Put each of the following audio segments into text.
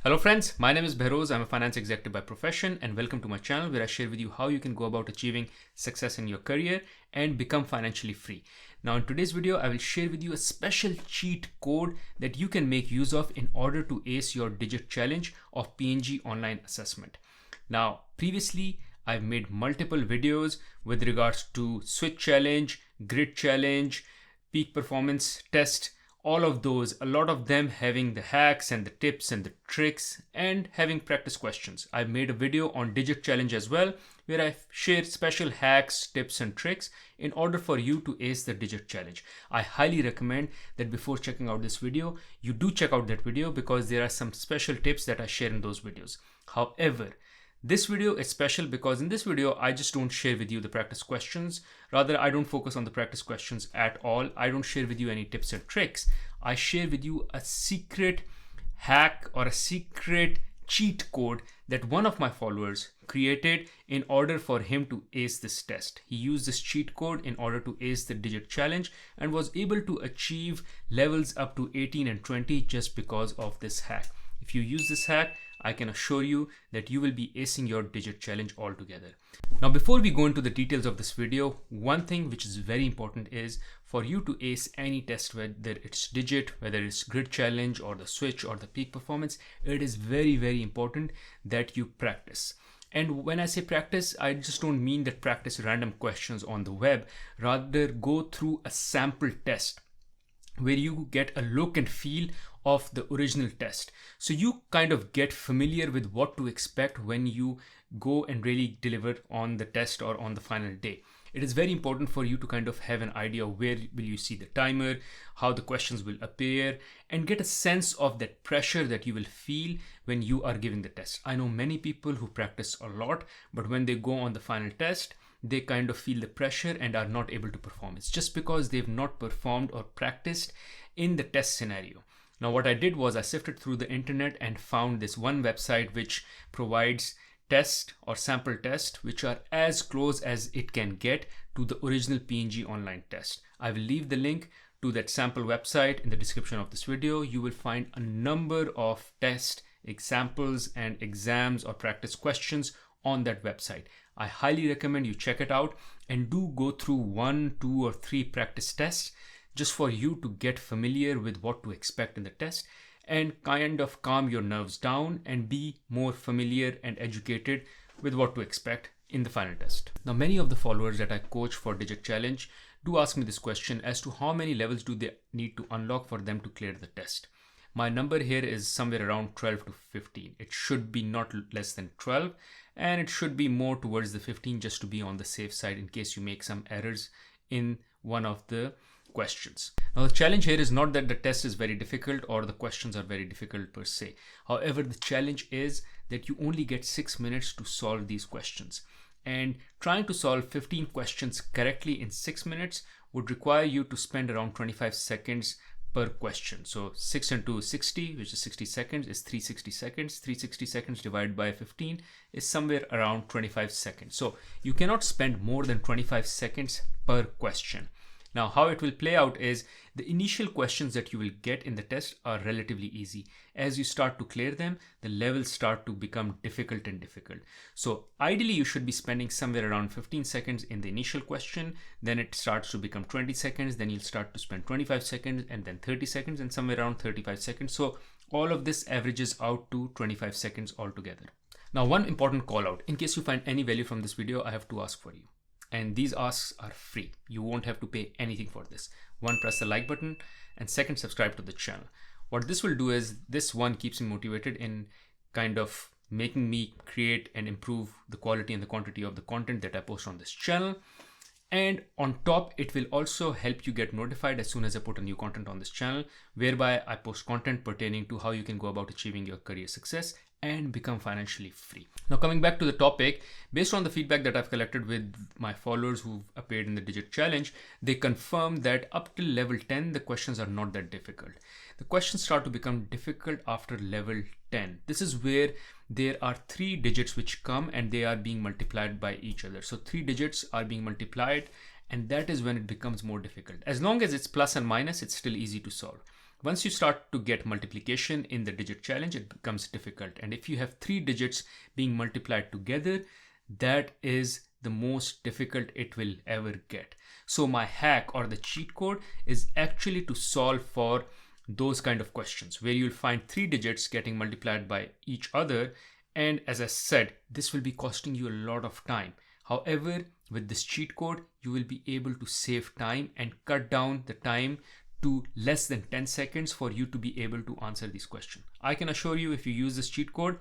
Hello friends, my name is Bahroz. I'm a finance executive by profession and welcome to my channel where I share with you how you can go about achieving success in your career and become financially free. Now in today's video, I will share with you a special cheat code that you can make use of in order to ace your digit challenge of PNG online assessment. Now previously, I've made multiple videos with regards to switch challenge, grid challenge, peak performance test, all of those, a lot of them having the hacks and the tips and the tricks and having practice questions. I've made a video on digit challenge as well, where I've shared special hacks, tips and tricks in order for you to ace the digit challenge. I highly recommend that before checking out this video, you do check out that video because there are some special tips that I share in those videos. However, this video is special because in this video, I just don't share with you the practice questions. Rather, I don't focus on the practice questions at all. I don't share with you any tips and tricks. I share with you a secret hack or a secret cheat code that one of my followers created in order for him to ace this test. He used this cheat code in order to ace the digit challenge and was able to achieve levels up to 18 and 20 just because of this hack. If you use this hack, I can assure you that you will be acing your digit challenge altogether. Now, before we go into the details of this video, one thing which is very important is for you to ace any test, whether it's digit, whether it's grid challenge or the switch or the peak performance, it is very, very important that you practice. And when I say practice, I just don't mean that practice random questions on the web, rather go through a sample test where you get a look and feel of the original test. So you kind of get familiar with what to expect when you go and really deliver on the test or on the final day. It is very important for you to kind of have an idea of where will you see the timer, how the questions will appear, and get a sense of that pressure that you will feel when you are giving the test. I know many people who practice a lot, but when they go on the final test, they kind of feel the pressure and are not able to perform. It's just because they've not performed or practiced in the test scenario. Now, what I did was I sifted through the internet and found this one website which provides test or sample test which are as close as it can get to the original PNG online test. I will leave the link to that sample website in the description of this video. You will find a number of test examples and exams or practice questions on that website. I highly recommend you check it out and do go through 1, 2 or 3 practice tests just for you to get familiar with what to expect in the test and kind of calm your nerves down and be more familiar and educated with what to expect in the final test. Now, many of the followers that I coach for Digit Challenge do ask me this question as to how many levels do they need to unlock for them to clear the test. My number here is somewhere around 12 to 15. It should be not less than 12 and it should be more towards the 15 just to be on the safe side in case you make some errors in one of the questions. Now, the challenge here is not that the test is very difficult or the questions are very difficult per se. However, the challenge is that you only get 6 minutes to solve these questions. And trying to solve 15 questions correctly in 6 minutes would require you to spend around 25 seconds per question. So 6 into 60, which is 60 seconds, is 360 seconds. 360 seconds divided by 15 is somewhere around 25 seconds. So you cannot spend more than 25 seconds per question. Now, how it will play out is the initial questions that you will get in the test are relatively easy. As you start to clear them, the levels start to become difficult and difficult. So ideally, you should be spending somewhere around 15 seconds in the initial question. Then it starts to become 20 seconds. Then you'll start to spend 25 seconds and then 30 seconds and somewhere around 35 seconds. So all of this averages out to 25 seconds altogether. Now, one important call out. In case you find any value from this video, I have to ask for you. And these asks are free. You won't have to pay anything for this. One, press the like button, and second, subscribe to the channel. What this will do is this one keeps me motivated in kind of making me create and improve the quality and the quantity of the content that I post on this channel. And on top, it will also help you get notified as soon as I put a new content on this channel, whereby I post content pertaining to how you can go about achieving your career success and become financially free. Now, coming back to the topic, based on the feedback that I've collected with my followers who've appeared in the Digit Challenge, they confirm that up till level 10, the questions are not that difficult. The questions start to become difficult after level 10. This is where there are 3 digits which come and they are being multiplied by each other. So 3 digits are being multiplied and that is when it becomes more difficult. As long as it's plus and minus, it's still easy to solve. Once you start to get multiplication in the digit challenge, it becomes difficult. And if you have 3 digits being multiplied together, that is the most difficult it will ever get. So my hack or the cheat code is actually to solve for those kind of questions where you'll find 3 digits getting multiplied by each other. And as I said, this will be costing you a lot of time. However, with this cheat code, you will be able to save time and cut down the time to less than 10 seconds for you to be able to answer this question. I can assure you, if you use this cheat code,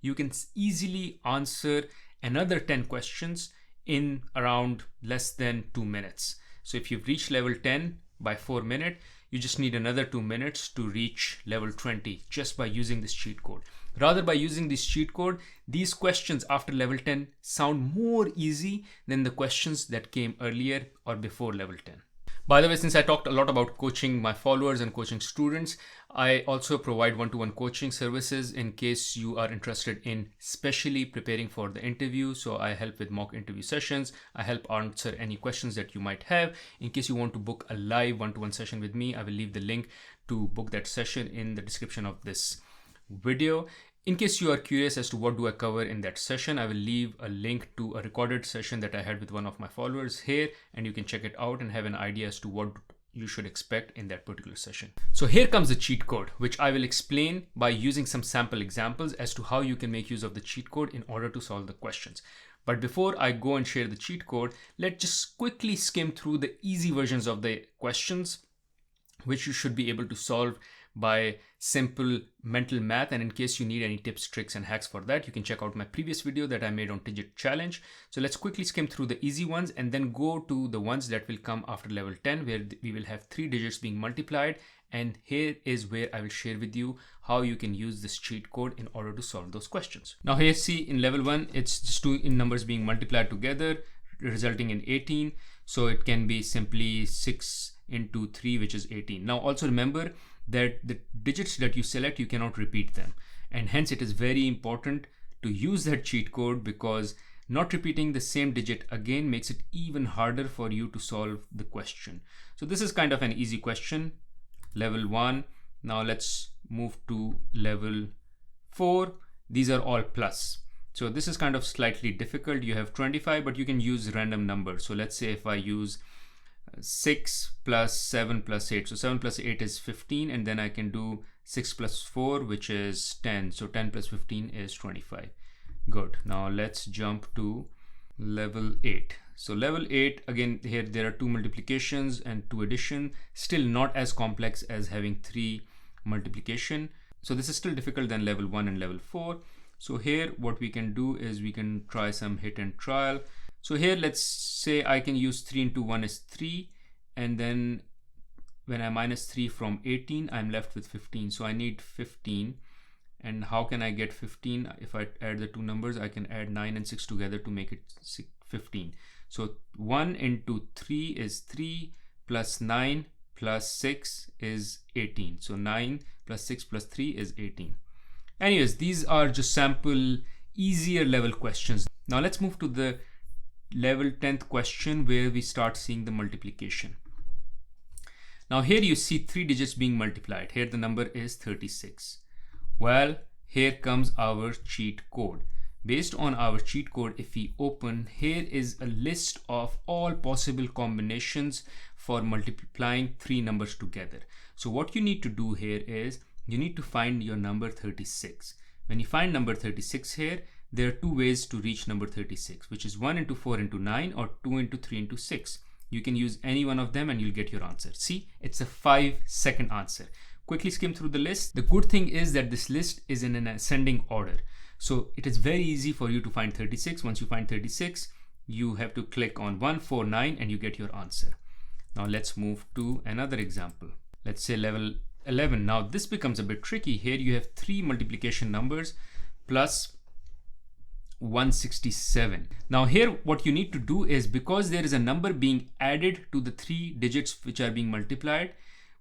you can easily answer another 10 questions in around less than 2 minutes. So if you've reached level 10 by 4 minutes, you just need another 2 minutes to reach level 20 just by using this cheat code. Rather, by using this cheat code, these questions after level 10 sound more easy than the questions that came earlier or before level 10. By the way, since I talked a lot about coaching my followers and coaching students, I also provide one-to-one coaching services in case you are interested in specially preparing for the interview. So I help with mock interview sessions. I help answer any questions that you might have. In case you want to book a live one-to-one session with me, I will leave the link to book that session in the description of this video. In case you are curious as to what do I cover in that session, I will leave a link to a recorded session that I had with one of my followers here, and you can check it out and have an idea as to what you should expect in that particular session. So here comes the cheat code, which I will explain by using some sample examples as to how you can make use of the cheat code in order to solve the questions. But before I go and share the cheat code, let's just quickly skim through the easy versions of the questions, which you should be able to solve by simple mental math. And in case you need any tips, tricks, and hacks for that, you can check out my previous video that I made on digit challenge. So let's quickly skim through the easy ones and then go to the ones that will come after level 10, where we will have 3 digits being multiplied. And here is where I will share with you how you can use this cheat code in order to solve those questions. Now here, see, in level 1, it's just 2 numbers being multiplied together, resulting in 18. So it can be simply 6 into 3, which is 18. Now also remember that the digits that you select, you cannot repeat them. And hence it is very important to use that cheat code, because not repeating the same digit again makes it even harder for you to solve the question. So this is kind of an easy question, level 1. Now let's move to level 4. These are all plus. So this is kind of slightly difficult. You have 25, but you can use random numbers. So let's say if I use 6 plus 7 plus 8. So 7 plus 8 is 15, and then I can do 6 plus 4, which is 10. So 10 plus 15 is 25. Good. Now let's jump to level 8. So level 8, again, here there are 2 multiplications and 2 addition. Still not as complex as having 3 multiplication. So this is still difficult than level 1 and level 4. So here what we can do is we can try some hit and trial. So here, let's say I can use 3 into 1 is 3. And then when I minus 3 from 18, I'm left with 15. So I need 15. And how can I get 15? If I add the 2 numbers, I can add 9 and 6 together to make it 15. So 1 into 3 is 3, plus 9 plus 6 is 18. So 9 plus 6 plus 3 is 18. Anyways, these are just sample easier level questions. Now let's move to the level 10th question, where we start seeing the multiplication. Now here you see 3 digits being multiplied. Here the number is 36. Well, here comes our cheat code. Based on our cheat code, if we open, here is a list of all possible combinations for multiplying 3 numbers together. So what you need to do here is you need to find your number 36. When you find number 36 here, there are 2 ways to reach number 36, which is 1 into 4 into 9 or 2 into 3 into 6. You can use any one of them and you'll get your answer. See, it's a 5-second answer. Quickly skim through the list. The good thing is that this list is in an ascending order. So it is very easy for you to find 36. Once you find 36, you have to click on 1, 4, 9 and you get your answer. Now let's move to another example. Let's say level 11. Now this becomes a bit tricky. Here you have 3 multiplication numbers plus 167. Now here what you need to do is, because there is a number being added to the 3 digits which are being multiplied,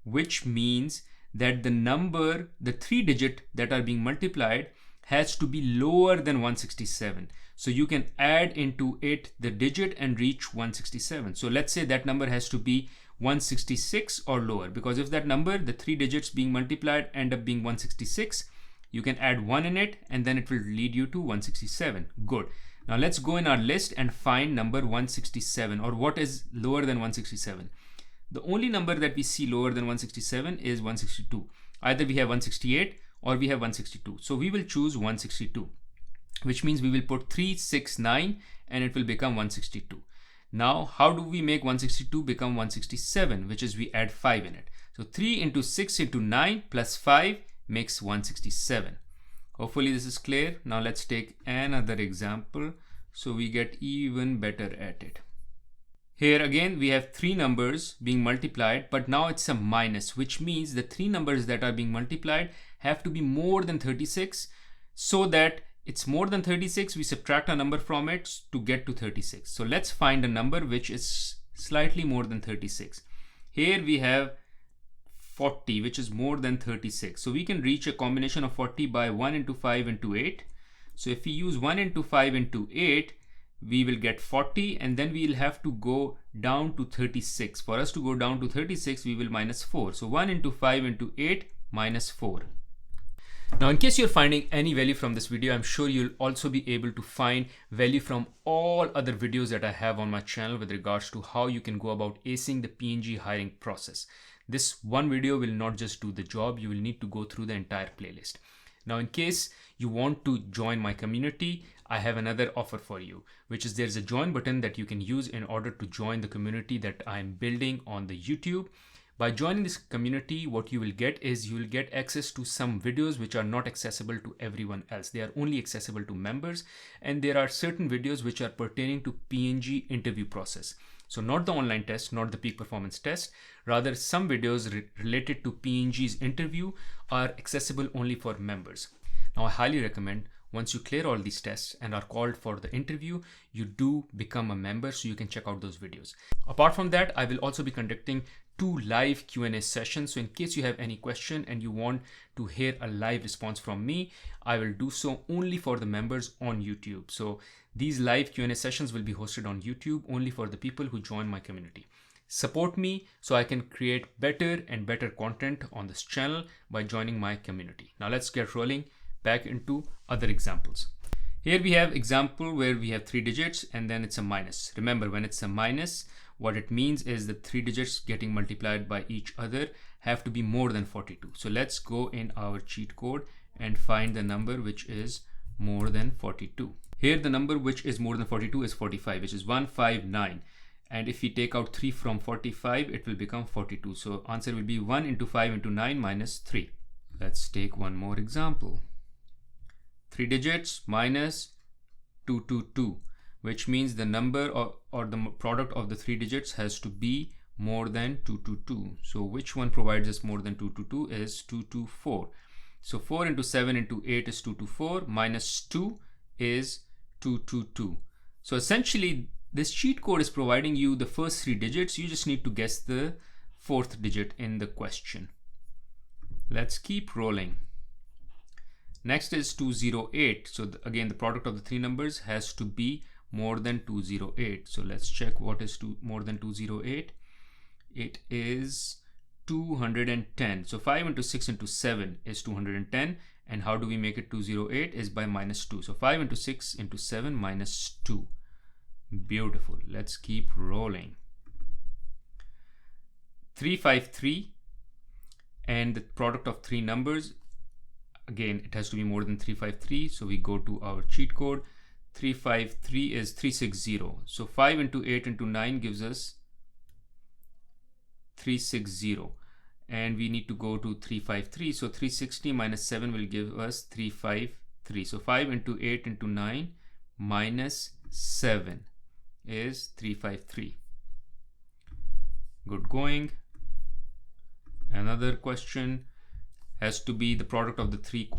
which means that the number, the 3 digit that are being multiplied has to be lower than 167. So you can add into it the digit and reach 167. So let's say that number has to be 166 or lower, because if that number, the 3 digits being multiplied, end up being 166, you can add 1 in it and then it will lead you to 167. Good. Now let's go in our list and find number 167, or what is lower than 167. The only number that we see lower than 167 is 162. Either we have 168 or we have 162. So we will choose 162, which means we will put 369 and it will become 162. Now, how do we make 162 become 167, which is we add 5 in it. So 3 into 6 into 9 plus 5 makes 167. Hopefully this is clear. Now let's take another example so we get even better at it. Here again we have 3 numbers being multiplied, but now it's a minus, which means the 3 numbers that are being multiplied have to be more than 36. So that it's more than 36, we subtract a number from it to get to 36. So let's find a number which is slightly more than 36. Here we have 40, which is more than 36. So we can reach a combination of 40 by 1 into 5 into 8. So if we use 1 into 5 into 8, we will get 40, and then we will have to go down to 36. For us to go down to 36, we will minus 4. So 1 into 5 into 8 minus 4. Now, in case you're finding any value from this video, I'm sure you'll also be able to find value from all other videos that I have on my channel with regards to how you can go about acing the PNG hiring process. This one video will not just do the job, you will need to go through the entire playlist. Now, in case you want to join my community, I have another offer for you, which is there's a join button that you can use in order to join the community that I'm building on the YouTube. By joining this community, what you will get is you will get access to some videos which are not accessible to everyone else. They are only accessible to members, and there are certain videos which are pertaining to PNG interview process. So not the online test, not the peak performance test, rather some videos related to PNG's interview are accessible only for members. Now I highly recommend once you clear all these tests and are called for the interview, you do become a member so you can check out those videos. Apart from that, I will also be conducting 2 live Q&A sessions. So in case you have any question and you want to hear a live response from me, I will do so only for the members on YouTube. So these live Q&A sessions will be hosted on YouTube only for the people who join my community. Support me so I can create better and better content on this channel by joining my community. Now let's get rolling back into other examples. Here we have example where we have 3 digits and then it's a minus. Remember, when it's a minus, what it means is the 3 digits getting multiplied by each other have to be more than 42. So let's go in our cheat code and find the number which is more than 42. Here the number which is more than 42 is 45, which is 159. And if we take out 3 from 45, it will become 42. So answer will be 1 into 5 into 9 minus 3. Let's take one more example. 3 digits minus 222, which means the number or the product of the 3 digits has to be more than 222. So which one provides us more than 222 is 224. So 4 into 7 into 8 is 224, minus 2 is 222. So essentially this cheat code is providing you the first 3 digits. You just need to guess the 4th digit in the question. Let's keep rolling. Next is 208. So again, the product of the 3 numbers has to be more than 208. So let's check what is more than 208. It is 210. So 5 into 6 into 7 is 210. And how do we make it 208 is by minus 2. So 5 into 6 into 7 minus 2. Beautiful. Let's keep rolling. 353. And the product of 3 numbers, again, it has to be more than 353. So we go to our cheat code. 353 is 360. So 5 into 8 into 9 gives us 360. And we need to go to 353. So 360 minus 7 will give us 353. So 5 into 8 into 9 minus 7 is 353. Good going. Another question has to be the product of the 3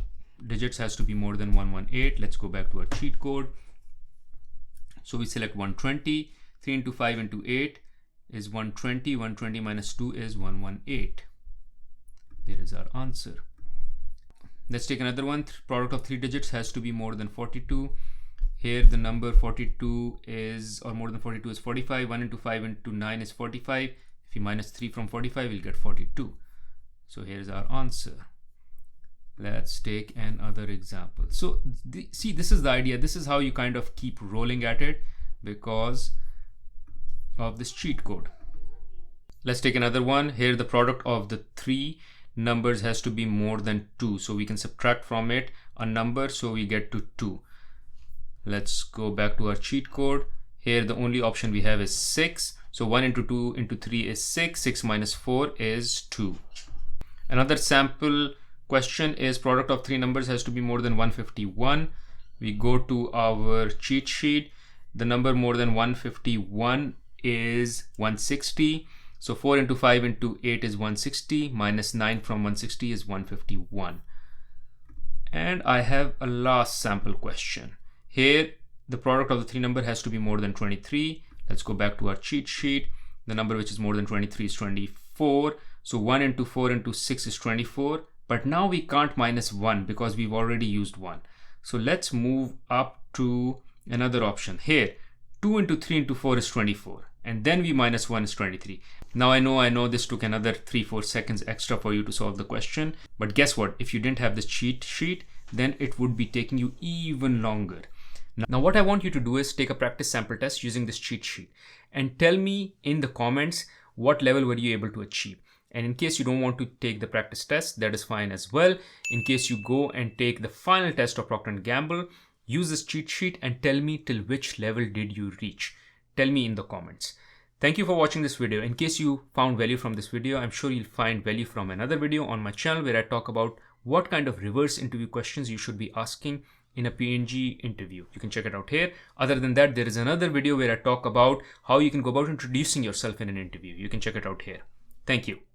digits has to be more than 118. Let's go back to our cheat code. So we select 120. 3 into 5 into 8 is 120. 120 minus 2 is 118. There is our answer. Let's take another one. Product of 3 digits has to be more than 42. Here the number 42 is, or more than 42 is 45. 1 into 5 into 9 is 45. If If we minus 3 from 45, we'll get 42. So here's our answer. Let's take another example. So see, this is the idea. This is how you kind of keep rolling at it because of this cheat code. Let's take another one. Here the product of the three numbers has to be more than 2. So we can subtract from it a number, so we get to 2. Let's go back to our cheat code. Here the only option we have is 6. So 1 into 2 into 3 is 6. 6 minus 4 is 2. Another sample question is product of three numbers has to be more than 151. We go to our cheat sheet. The number more than 151 is 160. So 4 into 5 into 8 is 160. Minus 9 from 160 is 151. And I have a last sample question. Here the product of the three number has to be more than 23. Let's go back to our cheat sheet. The number which is more than 23 is 24. So 1 into 4 into 6 is 24. But now we can't minus 1 because we've already used 1. So let's move up to another option. Here 2 into 3 into 4 is 24. And then we minus 1 is 23. Now I know this took another 3-4 seconds extra for you to solve the question. But guess what? If you didn't have this cheat sheet, then it would be taking you even longer. Now what I want you to do is take a practice sample test using this cheat sheet and tell me in the comments what level were you able to achieve. And in case you don't want to take the practice test, that is fine as well. In case you go and take the final test of Procter & Gamble, use this cheat sheet and tell me till which level did you reach. Tell me in the comments. Thank you for watching this video. In case you found value from this video, I'm sure you'll find value from another video on my channel where I talk about what kind of reverse interview questions you should be asking in a PNG interview. You can check it out here. Other than that, there is another video where I talk about how you can go about introducing yourself in an interview. You can check it out here. Thank you.